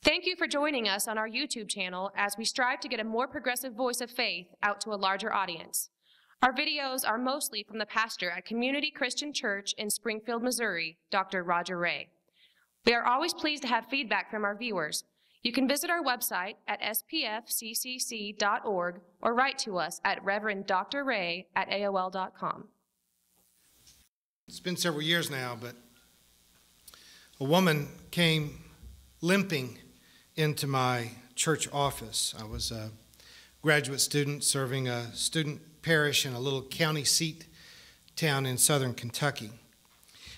Thank you for joining us on our YouTube channel as we strive to get a more progressive voice of faith out to a larger audience. Our videos are mostly from the pastor at Community Christian Church in Springfield, Missouri, Dr. Roger Ray. We are always pleased to have feedback from our viewers. You can visit our website at spfccc.org or write to us at reverend.drray@aol.com. It's been several years now, but a woman came limping into my church office. I was a graduate student serving a student parish in a little county seat town in southern Kentucky.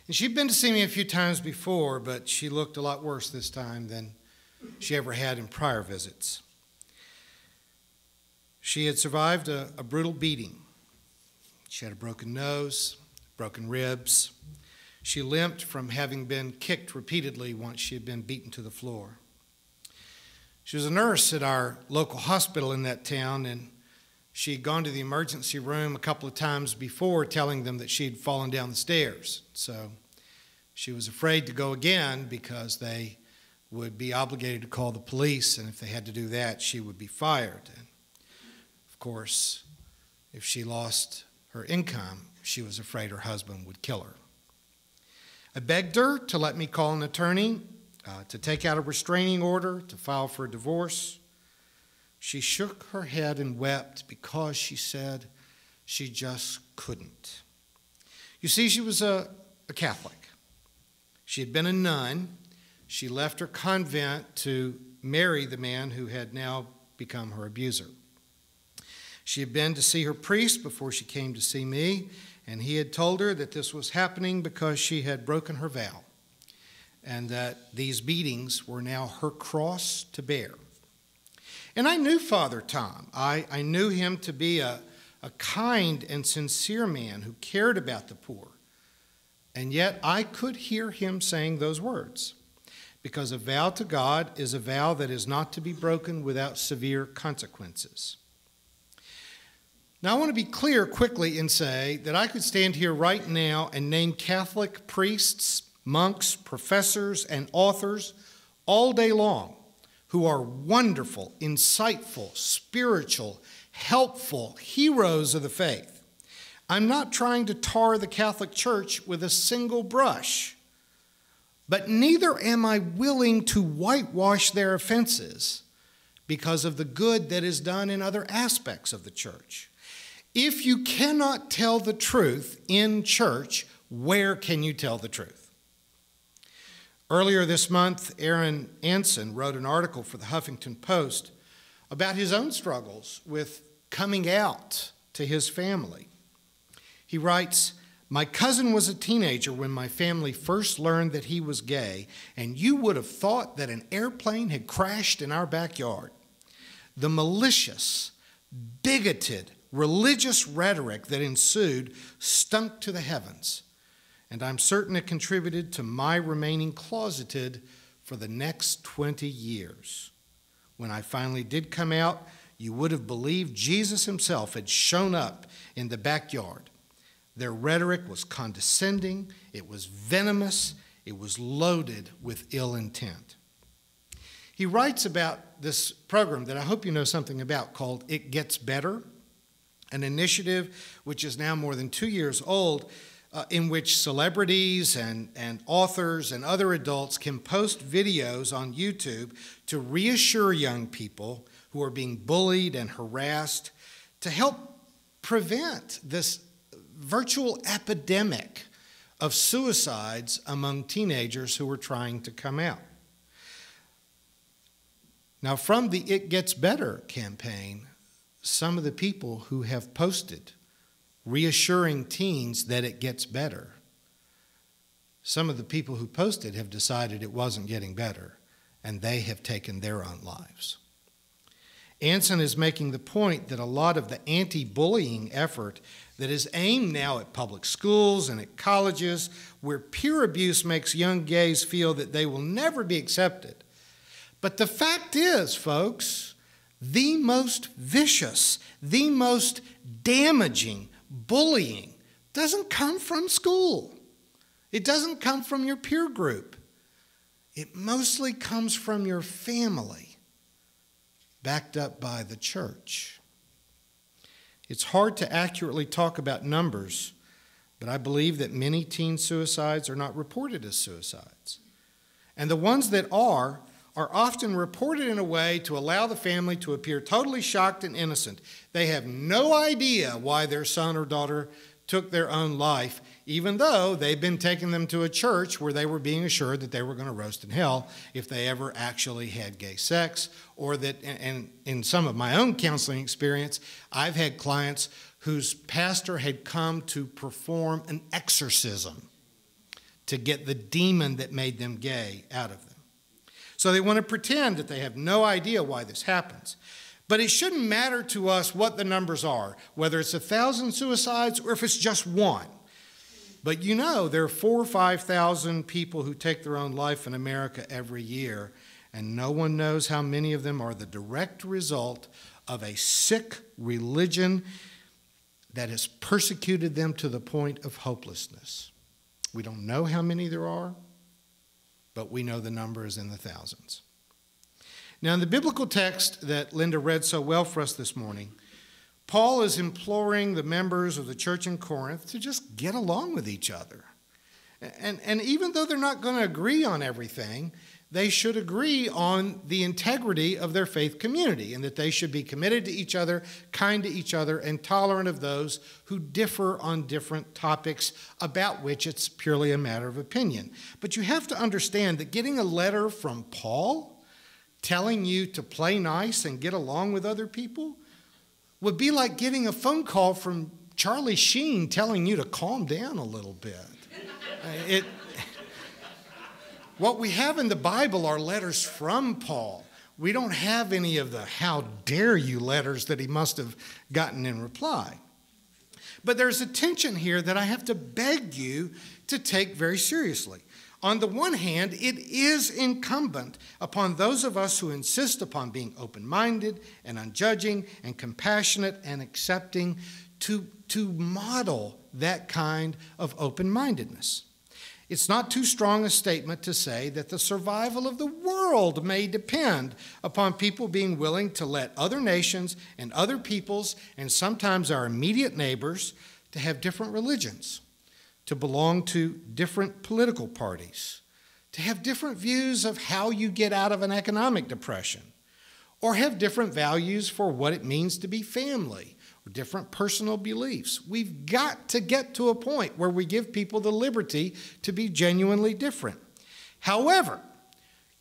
And she'd been to see me a few times before, but she looked a lot worse this time than she ever had in prior visits. She had survived a brutal beating. She had a broken nose, broken ribs. She limped from having been kicked repeatedly once she had been beaten to the floor. She was a nurse at our local hospital in that town, and she had gone to the emergency room a couple of times before telling them that she had fallen down the stairs. So she was afraid to go again because they would be obligated to call the police, and if they had to do that, she would be fired. And of course, if she lost her income, she was afraid her husband would kill her. I begged her to let me call an attorney, to take out a restraining order, to file for a divorce. She shook her head and wept because she said she just couldn't. You see, she was a Catholic. She had been a nun. She left her convent to marry the man who had now become her abuser. She had been to see her priest before she came to see me, and he had told her that this was happening because she had broken her vow and that these beatings were now her cross to bear. And I knew Father Tom. I knew him to be a kind and sincere man who cared about the poor. And yet I could hear him saying those words, because a vow to God is a vow that is not to be broken without severe consequences. Now, I want to be clear quickly and say that I could stand here right now and name Catholic priests, monks, professors, and authors all day long who are wonderful, insightful, spiritual, helpful heroes of the faith. I'm not trying to tar the Catholic Church with a single brush, but neither am I willing to whitewash their offenses because of the good that is done in other aspects of the church. If you cannot tell the truth in church, where can you tell the truth? Earlier this month, Aaron Anson wrote an article for the Huffington Post about his own struggles with coming out to his family. He writes, "My cousin was a teenager when my family first learned that he was gay, and you would have thought that an airplane had crashed in our backyard. The malicious, bigoted, religious rhetoric that ensued stunk to the heavens, and I'm certain it contributed to my remaining closeted for the next 20 years. When I finally did come out, you would have believed Jesus himself had shown up in the backyard. Their rhetoric was condescending, it was venomous, it was loaded with ill intent." He writes about this program that I hope you know something about called It Gets Better, an initiative which is now more than 2 years old, in which celebrities and authors and other adults can post videos on YouTube to reassure young people who are being bullied and harassed, to help prevent this virtual epidemic of suicides among teenagers who are trying to come out. Now, from the It Gets Better campaign, some of the people who have posted reassuring teens that it gets better, some of the people who posted have decided it wasn't getting better, and they have taken their own lives. Anson is making the point that a lot of the anti-bullying effort that is aimed now at public schools and at colleges, where peer abuse makes young gays feel that they will never be accepted. But the fact is, folks, the most vicious, the most damaging bullying doesn't come from school. It doesn't come from your peer group. it mostly comes from your family, backed up by the church. It's hard to accurately talk about numbers, but I believe that many teen suicides are not reported as suicides. And the ones that are often reported in a way to allow the family to appear totally shocked and innocent. They have no idea why their son or daughter took their own life, even though they've been taking them to a church where they were being assured that they were going to roast in hell if they ever actually had gay sex, or that, and in some of my own counseling experience, I've had clients whose pastor had come to perform an exorcism to get the demon that made them gay out of them. So they want to pretend that they have no idea why this happens. But it shouldn't matter to us what the numbers are, whether it's 1,000 suicides or if it's just one. But you know there are 4,000 or 5,000 people who take their own life in America every year, and no one knows how many of them are the direct result of a sick religion that has persecuted them to the point of hopelessness. We don't know how many there are, but we know the number is in the thousands. Now, in the biblical text that Linda read so well for us this morning, Paul is imploring the members of the church in Corinth to just get along with each other. And even though they're not going to agree on everything, they should agree on the integrity of their faith community and that they should be committed to each other, kind to each other, and tolerant of those who differ on different topics about which it's purely a matter of opinion. But you have to understand that getting a letter from Paul telling you to play nice and get along with other people would be like getting a phone call from Charlie Sheen telling you to calm down a little bit. What we have in the Bible are letters from Paul. We don't have any of the how dare you letters that he must have gotten in reply. But there's a tension here that I have to beg you to take very seriously. On the one hand, it is incumbent upon those of us who insist upon being open-minded and unjudging and compassionate and accepting to model that kind of open-mindedness. It's not too strong a statement to say that the survival of the world may depend upon people being willing to let other nations and other peoples, and sometimes our immediate neighbors, to have different religions, to belong to different political parties, to have different views of how you get out of an economic depression, or have different values for what it means to be family, or different personal beliefs. We've got to get to a point where we give people the liberty to be genuinely different. However,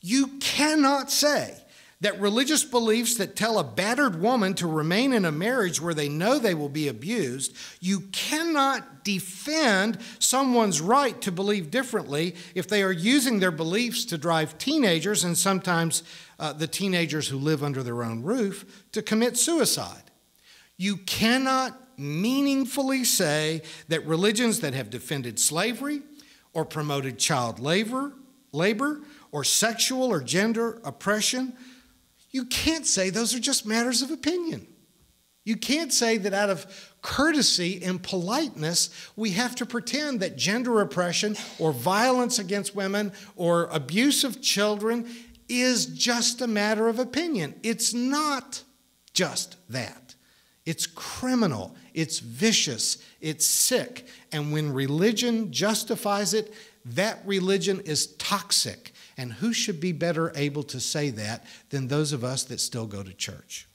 you cannot say that religious beliefs that tell a battered woman to remain in a marriage where they know they will be abused, you cannot defend someone's right to believe differently if they are using their beliefs to drive teenagers, and sometimes the teenagers who live under their own roof, to commit suicide. You cannot meaningfully say that religions that have defended slavery or promoted child labor or sexual or gender oppression, you can't say those are just matters of opinion. You can't say that out of courtesy and politeness, we have to pretend that gender oppression or violence against women or abuse of children is just a matter of opinion. It's not just that. It's criminal, it's vicious, it's sick, and when religion justifies it, that religion is toxic. And who should be better able to say that than those of us that still go to church?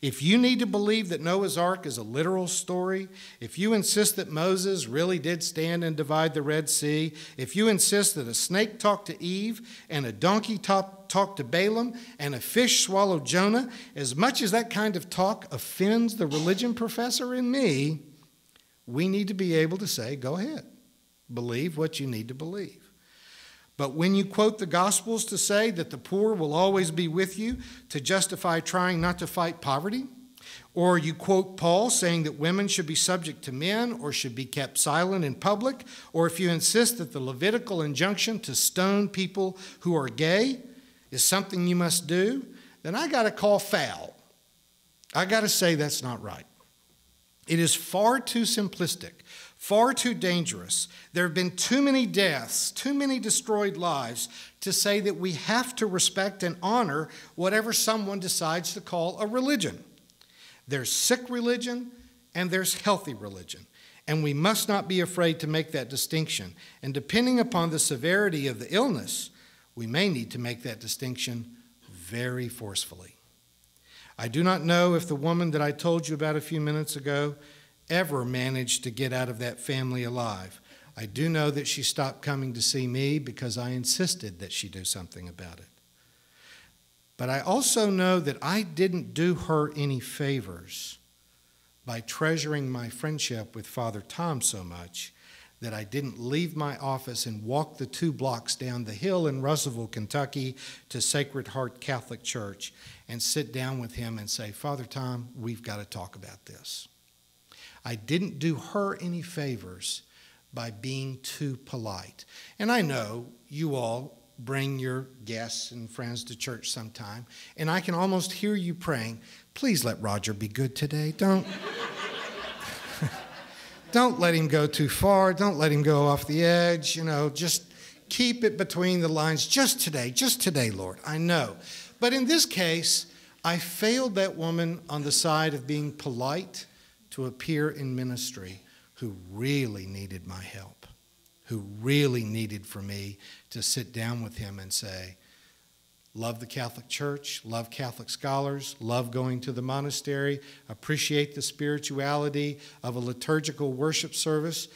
If you need to believe that Noah's Ark is a literal story, if you insist that Moses really did stand and divide the Red Sea, if you insist that a snake talked to Eve and a donkey talked to Balaam and a fish swallowed Jonah, as much as that kind of talk offends the religion professor in me, we need to be able to say, go ahead, believe what you need to believe. But when you quote the Gospels to say that the poor will always be with you to justify trying not to fight poverty, or you quote Paul saying that women should be subject to men or should be kept silent in public, or if you insist that the Levitical injunction to stone people who are gay is something you must do, then I got to call foul. I got to say that's not right. It is far too simplistic far too dangerous. There have been too many deaths, too many destroyed lives to say that we have to respect and honor whatever someone decides to call a religion. There's sick religion and there's healthy religion, and we must not be afraid to make that distinction. And depending upon the severity of the illness, we may need to make that distinction very forcefully. I do not know if the woman that I told you about a few minutes ago ever managed to get out of that family alive. I do know that she stopped coming to see me because I insisted that she do something about it. But I also know that I didn't do her any favors by treasuring my friendship with Father Tom so much that I didn't leave my office and walk the 2 blocks down the hill in Russellville, Kentucky to Sacred Heart Catholic Church and sit down with him and say, Father Tom, we've got to talk about this. I didn't do her any favors by being too polite. And I know you all bring your guests and friends to church sometime, and I can almost hear you praying, please let Roger be good today. Don't let him go too far. Don't let him go off the edge. Just keep it between the lines. Just today, Lord. I know. But in this case, I failed that woman on the side of being polite to appear in ministry who really needed my help, who really needed for me to sit down with him and say, love the Catholic Church, love Catholic scholars, love going to the monastery, appreciate the spirituality of a liturgical worship service,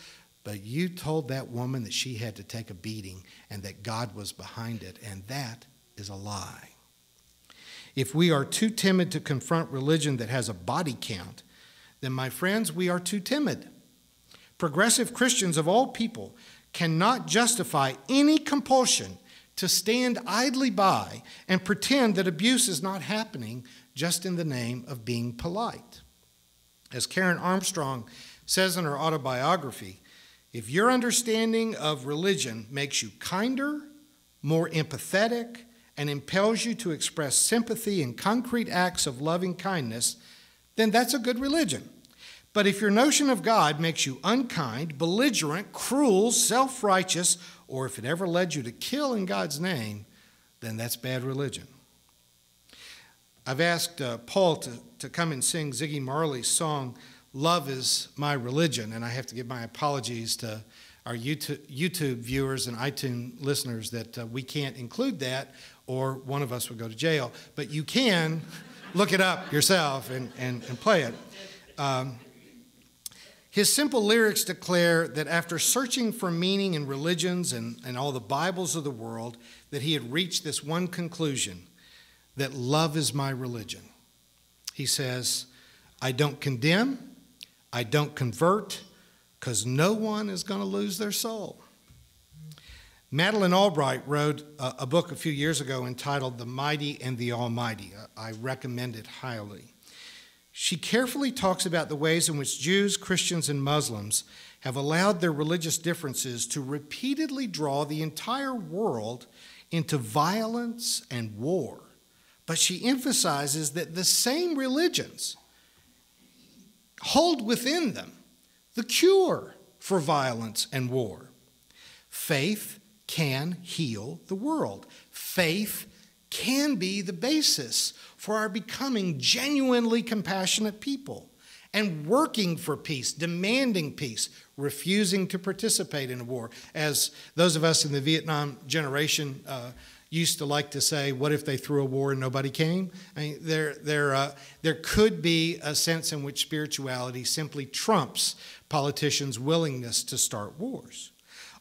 but you told that woman that she had to take a beating and that God was behind it, and that is a lie. If we are too timid to confront religion that has a body count, then, my friends, we are too timid. Progressive Christians of all people cannot justify any compulsion to stand idly by and pretend that abuse is not happening just in the name of being polite. As Karen Armstrong says in her autobiography, if your understanding of religion makes you kinder, more empathetic, and impels you to express sympathy in concrete acts of loving kindness, then that's a good religion. But if your notion of God makes you unkind, belligerent, cruel, self-righteous, or if it ever led you to kill in God's name, then that's bad religion. I've asked Paul to come and sing Ziggy Marley's song, Love is My Religion, and I have to give my apologies to our YouTube viewers and iTunes listeners that we can't include that or one of us would go to jail. But you can look it up yourself and play it. His simple lyrics declare that after searching for meaning in religions and all the Bibles of the world, that he had reached this one conclusion, that love is my religion. He says, I don't condemn, I don't convert, because no one is going to lose their soul. Madeleine Albright wrote a book a few years ago entitled The Mighty and the Almighty. I recommend it highly. She carefully talks about the ways in which Jews, Christians, and Muslims have allowed their religious differences to repeatedly draw the entire world into violence and war. But she emphasizes that the same religions hold within them the cure for violence and war. Faith can heal the world. Faith can be the basis for our becoming genuinely compassionate people and working for peace, demanding peace, refusing to participate in a war. As those of us in the Vietnam generation used to like to say, what if they threw a war and nobody came? I mean, there could be a sense in which spirituality simply trumps politicians' willingness to start wars.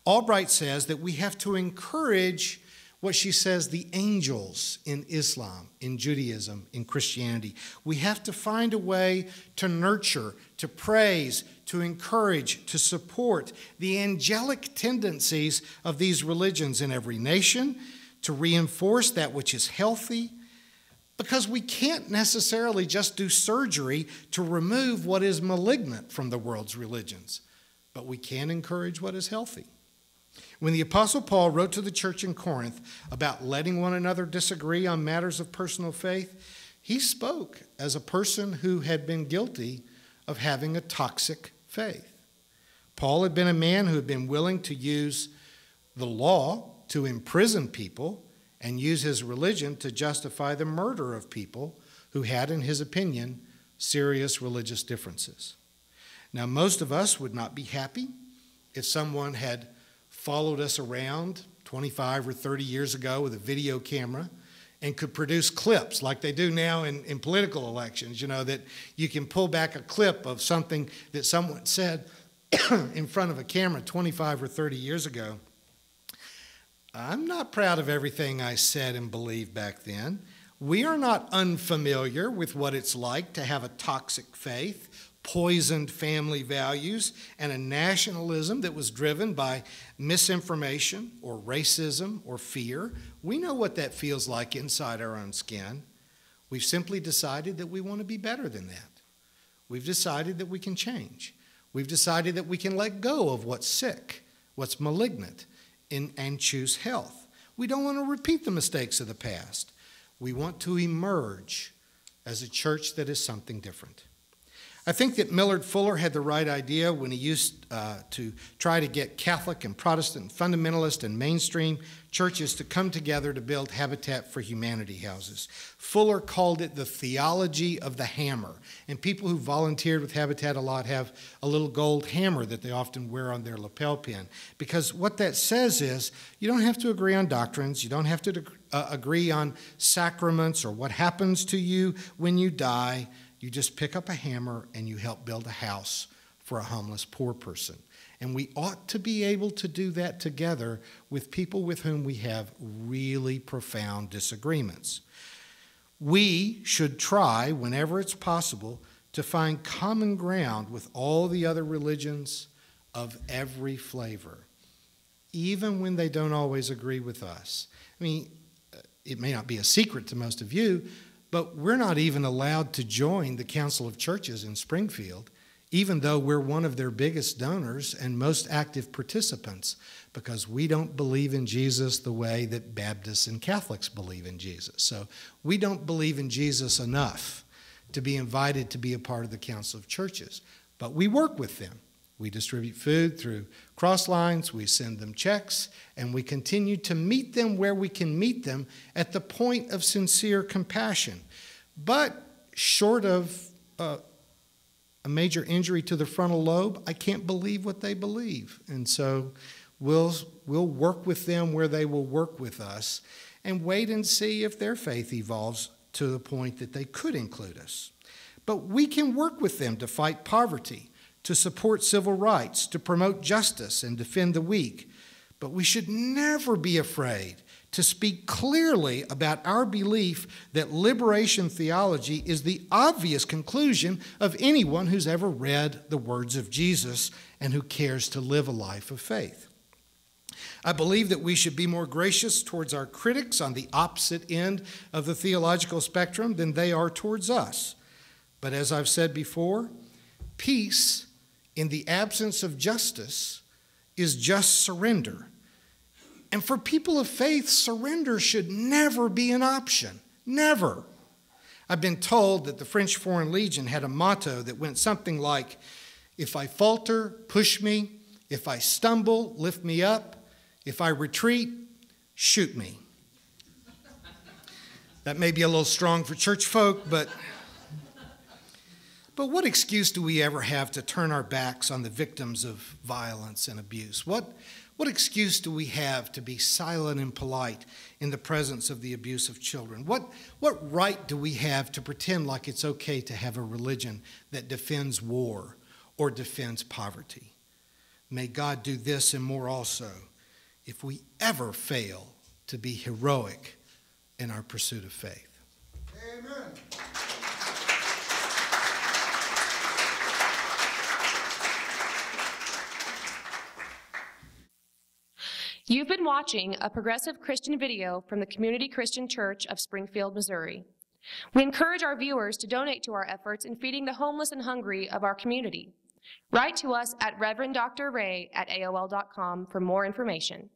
Albright says that we have to encourage what she says the angels in Islam, in Judaism, in Christianity. We have to find a way to nurture, to praise, to encourage, to support the angelic tendencies of these religions in every nation, to reinforce that which is healthy, because we can't necessarily just do surgery to remove what is malignant from the world's religions, but we can encourage what is healthy. When the Apostle Paul wrote to the church in Corinth about letting one another disagree on matters of personal faith, he spoke as a person who had been guilty of having a toxic faith. Paul had been a man who had been willing to use the law to imprison people and use his religion to justify the murder of people who had, in his opinion, serious religious differences. Now, most of us would not be happy if someone had followed us around 25 or 30 years ago with a video camera and could produce clips like they do now in political elections, that you can pull back a clip of something that someone said in front of a camera 25 or 30 years ago. I'm not proud of everything I said and believed back then. We are not unfamiliar with what it's like to have a toxic faith, poisoned family values, and a nationalism that was driven by misinformation or racism or fear. We know what that feels like inside our own skin. We've simply decided that we want to be better than that. We've decided that we can change. We've decided that we can let go of what's sick, what's malignant, and choose health. We don't want to repeat the mistakes of the past. We want to emerge as a church that is something different. I think that Millard Fuller had the right idea when he used to try to get Catholic and Protestant, fundamentalist and mainstream churches to come together to build Habitat for Humanity houses. Fuller called it the theology of the hammer. And people who volunteered with Habitat a lot have a little gold hammer that they often wear on their lapel pin. Because what that says is you don't have to agree on doctrines, you don't have to agree on sacraments or what happens to you when you die. You just pick up a hammer and you help build a house for a homeless poor person. And we ought to be able to do that together with people with whom we have really profound disagreements. We should try, whenever it's possible, to find common ground with all the other religions of every flavor, even when they don't always agree with us. I mean, it may not be a secret to most of you, but we're not even allowed to join the Council of Churches in Springfield, even though we're one of their biggest donors and most active participants, because we don't believe in Jesus the way that Baptists and Catholics believe in Jesus. So we don't believe in Jesus enough to be invited to be a part of the Council of Churches. But we work with them. We distribute food through cross lines, we send them checks, and we continue to meet them where we can meet them at the point of sincere compassion. But short of a major injury to the frontal lobe, I can't believe what they believe. And so we'll work with them where they will work with us and wait and see if their faith evolves to the point that they could include us. But we can work with them to fight poverty, to support civil rights, to promote justice and defend the weak. But we should never be afraid to speak clearly about our belief that liberation theology is the obvious conclusion of anyone who's ever read the words of Jesus and who cares to live a life of faith. I believe that we should be more gracious towards our critics on the opposite end of the theological spectrum than they are towards us. But as I've said before, peace in the absence of justice is just surrender. And for people of faith, surrender should never be an option. Never. I've been told that the French Foreign Legion had a motto that went something like, if I falter, push me. If I stumble, lift me up. If I retreat, shoot me. That may be a little strong for church folk, but what excuse do we ever have to turn our backs on the victims of violence and abuse? What excuse do we have to be silent and polite in the presence of the abuse of children? What right do we have to pretend like it's okay to have a religion that defends war or defends poverty? May God do this and more also if we ever fail to be heroic in our pursuit of faith. Amen. You've been watching a progressive Christian video from the Community Christian Church of Springfield, Missouri. We encourage our viewers to donate to our efforts in feeding the homeless and hungry of our community. Write to us at reverenddray@aol.com for more information.